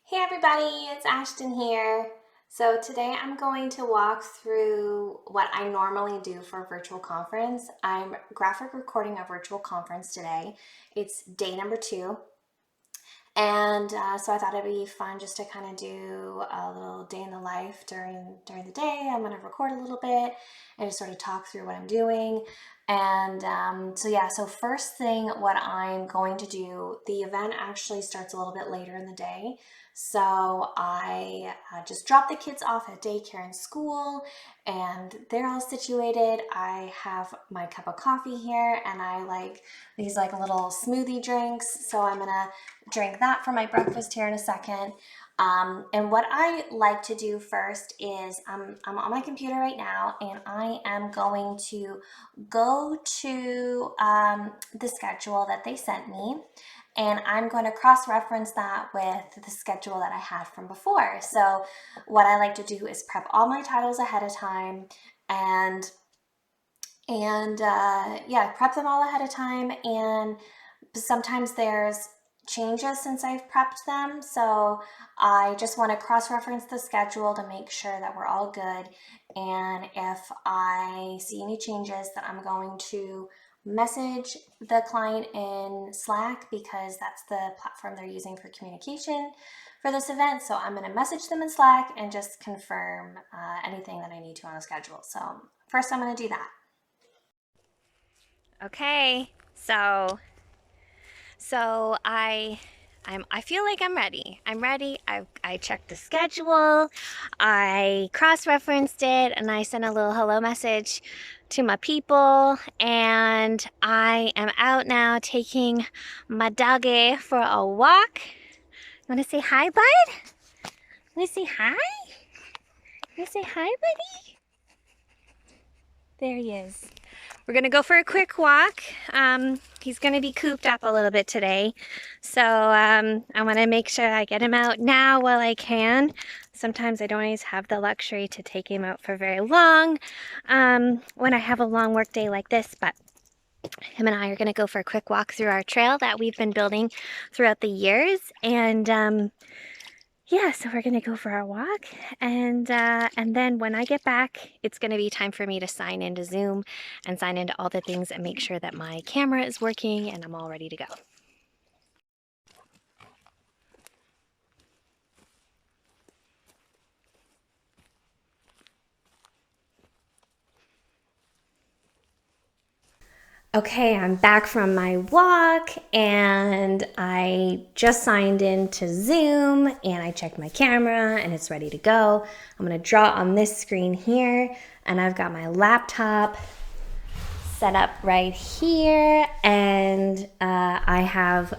Hey everybody, it's Ashton here. So today I'm going to walk through what I normally do for a virtual conference. I'm graphic recording a virtual conference today. It's day number 2. And so I thought it'd be fun just to kind of do a little day in the life during the day. I'm going to record a little bit and just sort of talk through what I'm doing. And so first thing, what I'm going to do, the event actually starts a little bit later in the day. So I just drop the kids off at daycare and school, and they're all situated. I have my cup of coffee here, and I like these like little smoothie drinks. So I'm gonna drink that for my breakfast here in a second. And what I like to do first is I'm on my computer right now, and I am going to go to the schedule that they sent me, and I'm going to cross-reference that with the schedule that I had from before. So what I like to do is prep all my titles ahead of time and prep them all ahead of time. And sometimes there's changes since I've prepped them. So I just want to cross-reference the schedule to make sure that we're all good. And if I see any changes, then I'm going to message the client in Slack, because that's the platform they're using for communication for this event. So I'm going to message them in Slack and just confirm anything that I need to on the schedule. So first I'm going to do that. Okay, so I feel like I'm ready. I'm ready. I checked the schedule. I cross-referenced it, and I sent a little hello message to my people, and I am out now taking my doggy for a walk. You want to say hi, bud? Want to say hi? Want to say hi, buddy? There he is. We're gonna go for a quick walk. He's gonna be cooped up a little bit today. So I wanna make sure I get him out now while I can. Sometimes I don't always have the luxury to take him out for very long when I have a long work day like this, but him and I are gonna go for a quick walk through our trail that we've been building throughout the years. And yeah, so we're gonna go for our walk, and then when I get back, it's gonna be time for me to sign into Zoom and sign into all the things and make sure that my camera is working and I'm all ready to go. Okay, I'm back from my walk, and I just signed into Zoom, and I checked my camera and it's ready to go. I'm gonna draw on this screen here, and I've got my laptop set up right here, and I have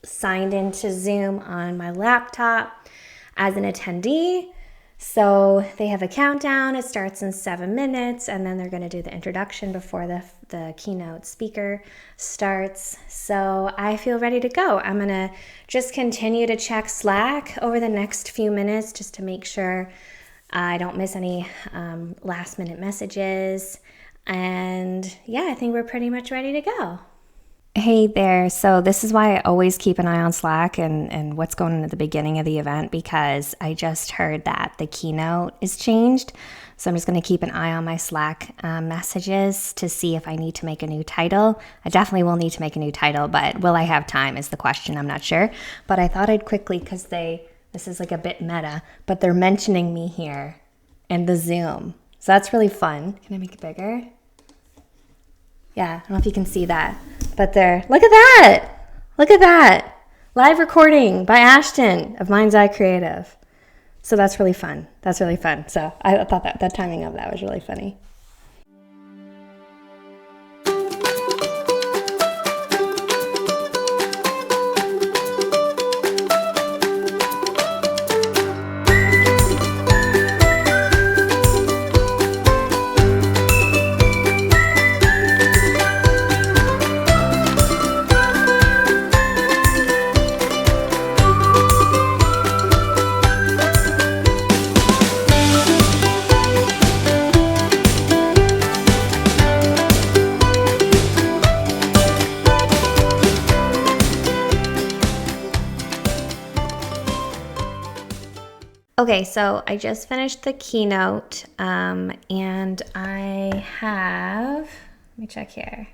signed into Zoom on my laptop as an attendee. So they have a countdown. It starts in 7 minutes, and then they're going to do the introduction before the keynote speaker starts. So I feel ready to go. I'm going to just continue to check Slack over the next few minutes just to make sure I don't miss any last minute messages. And yeah, I think we're pretty much ready to go. Hey there. So this is why I always keep an eye on Slack and what's going on at the beginning of the event, because I just heard that the keynote is changed. So I'm just going to keep an eye on my Slack messages to see if I need to make a new title. I definitely will need to make a new title, but will I have time is the question. I'm not sure. But I thought I'd quickly, because this is like a bit meta, but they're mentioning me here in the Zoom. So that's really fun. Can I make it bigger? Yeah, I don't know if you can see that, but look at that. Look at that. Live recording by Ashton of Mind's Eye Creative. So that's really fun. That's really fun. So I thought that the timing of that was really funny. Okay, so I just finished the keynote, and I have, let me check here.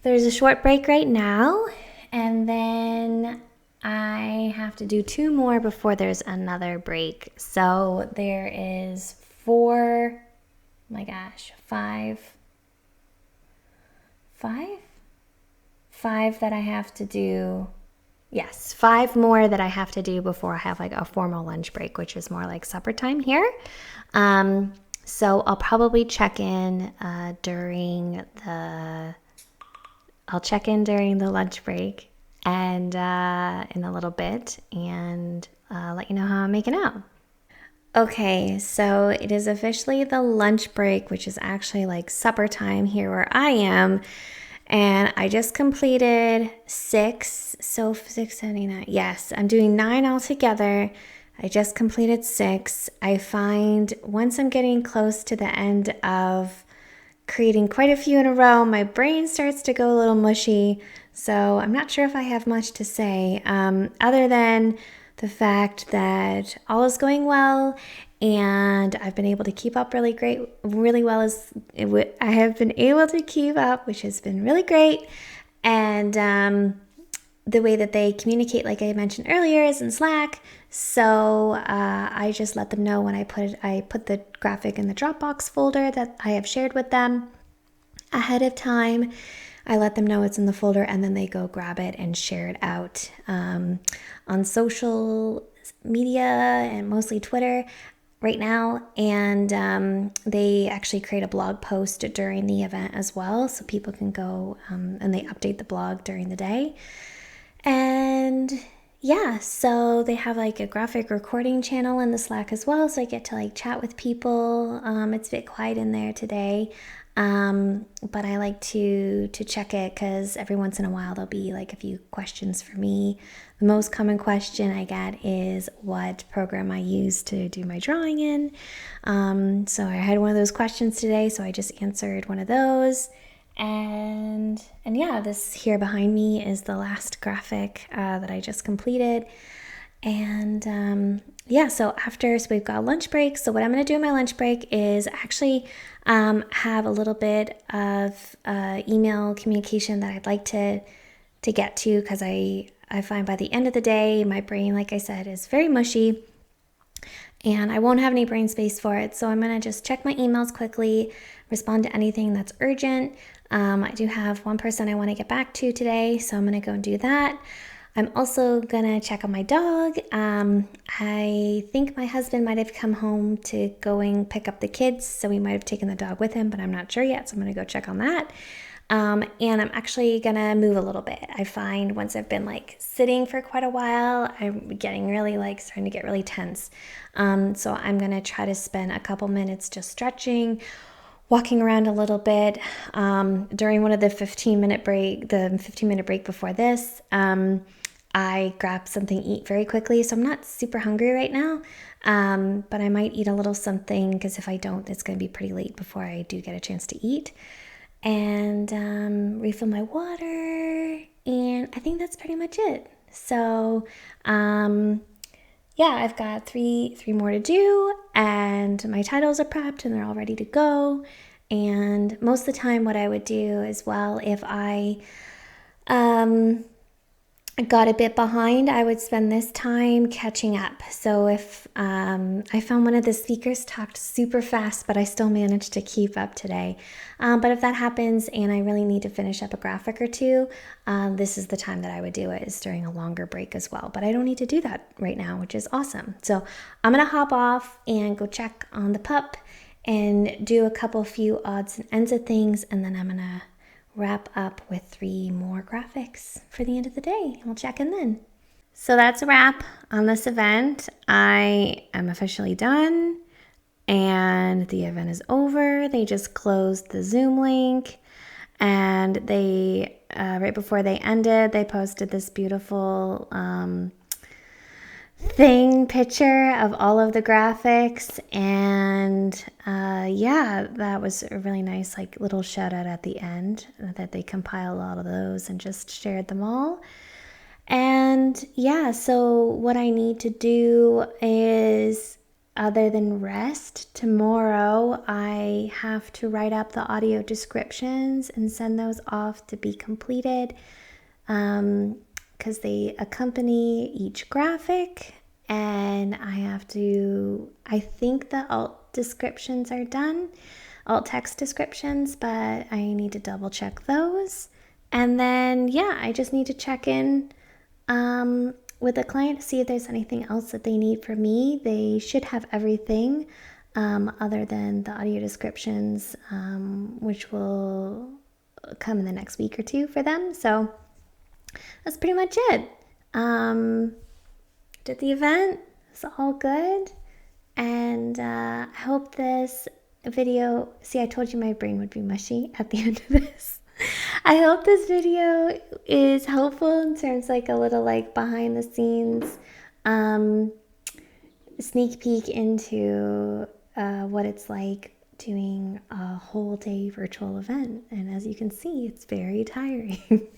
There's a short break right now, and then I have to do 2 more before there's another break. So there is 4, oh my gosh, 5 that I have to do. Yes, 5 more that I have to do before I have like a formal lunch break, which is more like supper time here. So I'll probably check in during the lunch break and in a little bit and let you know how I'm making out. Okay, so it is officially the lunch break, which is actually like supper time here where I am. And I just completed 6, so 679. Yes, I'm doing 9 altogether. I just completed 6. I find once I'm getting close to the end of creating quite a few in a row, my brain starts to go a little mushy. So I'm not sure if I have much to say other than the fact that all is going well and I've been able to keep up really well as I have been able to keep up, which has been really great. And the way that they communicate, like I mentioned earlier, is in Slack. So I just let them know when I put the graphic in the Dropbox folder that I have shared with them ahead of time. I let them know it's in the folder, and then they go grab it and share it out on social media and mostly Twitter right now. And they actually create a blog post during the event as well, so people can go and they update the blog during the day. And yeah, so they have like a graphic recording channel in the Slack as well, so I get to like chat with people. It's a bit quiet in there today, but I like to check it because every once in a while there'll be like a few questions for me. The most common question I get is what program I use to do my drawing in. So I had one of those questions today, so I just answered one of those. And yeah, this here behind me is the last graphic that I just completed. And yeah, so we've got lunch break. So what I'm going to do in my lunch break is actually have a little bit of email communication that I'd like to get to, because I find by the end of the day, my brain, like I said, is very mushy and I won't have any brain space for it. So I'm going to just check my emails quickly, respond to anything that's urgent. I do have one person I want to get back to today, so I'm going to go and do that. I'm also going to check on my dog. I think my husband might have come home to going pick up the kids, so he might have taken the dog with him, but I'm not sure yet, so I'm going to go check on that. And I'm actually gonna move a little bit. I find once I've been like sitting for quite a while, I'm getting really like starting to get really tense. So I'm gonna try to spend a couple minutes just stretching, walking around a little bit. During one of the 15-minute break before this, I grabbed something to eat very quickly. So I'm not super hungry right now, but I might eat a little something, because if I don't, it's gonna be pretty late before I do get a chance to eat. And refill my water, and I think that's pretty much it. So yeah, I've got three more to do, and my titles are prepped and they're all ready to go. And most of the time what I would do as well, if I got a bit behind, I would spend this time catching up. So if I found one of the speakers talked super fast, but I still managed to keep up today. But if that happens and I really need to finish up a graphic or two, this is the time that I would do it, is during a longer break as well. But I don't need to do that right now, which is awesome. So I'm gonna hop off and go check on the pup and do a few odds and ends of things, and then I'm gonna wrap up with 3 more graphics for the end of the day. We'll check in then. So that's a wrap on this event. I am officially done and the event is over. They just closed the Zoom link, and they right before they ended, they posted this beautiful picture of all of the graphics. And yeah, that was a really nice like little shout out at the end, that they compiled all of those and just shared them all. And yeah, so what I need to do is, other than rest, tomorrow I have to write up the audio descriptions and send those off to be completed, because they accompany each graphic. And I think the alt descriptions are done, alt text descriptions, but I need to double check those. And then, yeah, I just need to check in with the client to see if there's anything else that they need from me. They should have everything other than the audio descriptions, which will come in the next week or two for them. So that's pretty much it. Did the event. It's all good. And I hope this video, see, I told you my brain would be mushy at the end of this. I hope this video is helpful in terms like a little like behind the scenes sneak peek into what it's like doing a whole day virtual event. And as you can see, it's very tiring.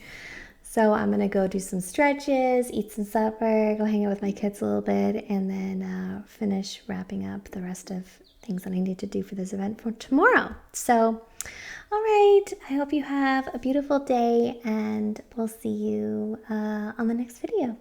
So I'm gonna go do some stretches, eat some supper, go hang out with my kids a little bit, and then finish wrapping up the rest of things that I need to do for this event for tomorrow. So, all right, I hope you have a beautiful day, and we'll see you on the next video.